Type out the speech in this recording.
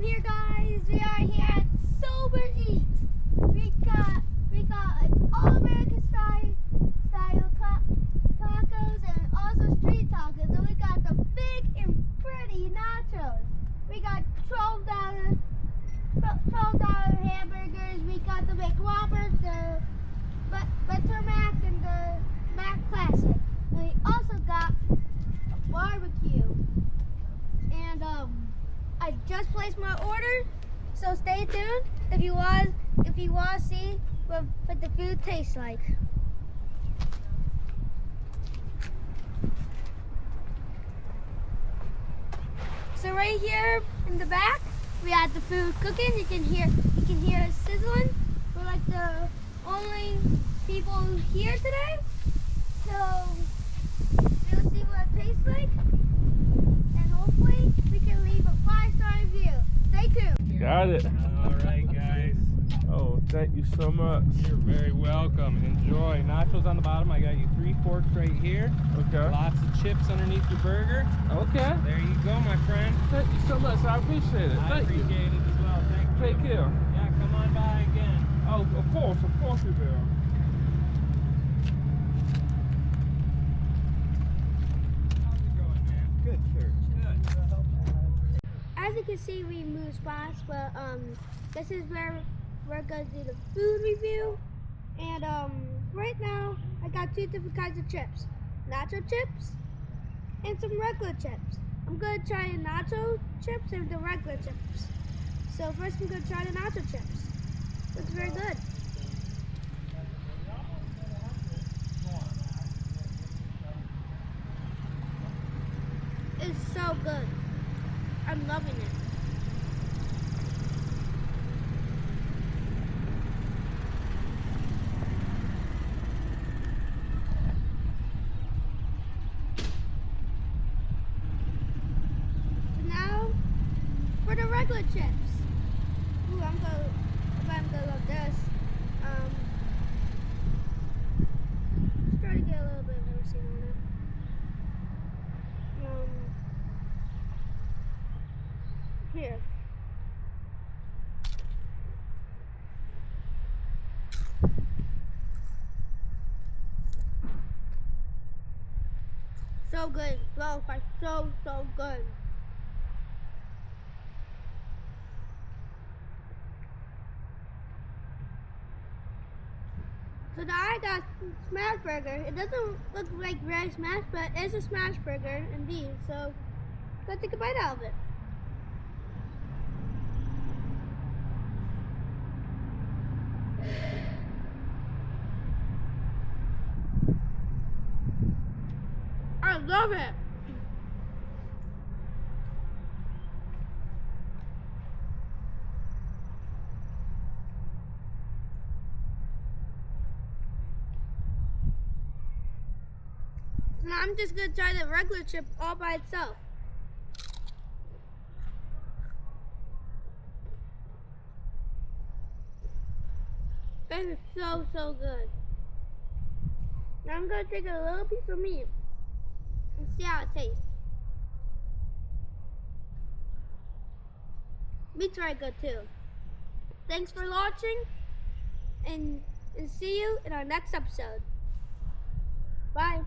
here, guys. We are here at Sober Eat. We got an all-American style tacos and also street tacos. And we got the big and pretty nachos. We got $12 hamburgers. We got the McWhoppers, the Butter Mac, and the Mac Classic. And we also got a barbecue. And I just placed my order, so stay tuned if you want to see what the food tastes like. So right here in the back, we have the food cooking. You can hear it sizzling. We're like the only people here today, so we'll see what it tastes like. Hopefully, we can leave a 5-star review. Stay tuned. Got it. All right, guys. Oh, thank you so much. You're very welcome. Enjoy. Nachos on the bottom. I got you 3 forks right here. Okay. Lots of chips underneath your burger. Okay. There you go, my friend. Thank you so much. I appreciate it. I Thank you. appreciate it as well. Thank you. Take care. Yeah, come on by again. Oh, of course we will. How's it going, man? Good, sir. Good. As you can see, we moved spots, but this is where we're gonna do the food review. And right now, I got 2 different kinds of chips: nacho chips and some regular chips. I'm gonna try the nacho chips and the regular chips. So first, I'm gonna try the nacho chips. Looks very good. It's so good. I'm loving it. Now for the regular chips. Ooh, I'm gonna love this. Let's try to get a little bit of everything on it. Here. So good. So good. So now I got smash burger. It doesn't look like very smash, but it's a smash burger indeed. So let's take a bite out of it. I love it. Now I'm just gonna try the regular chip all by itself. This is so good. Now I'm gonna take a little piece of meat and see how it tastes. Meat's very good too. Thanks for watching, and see you in our next episode. Bye.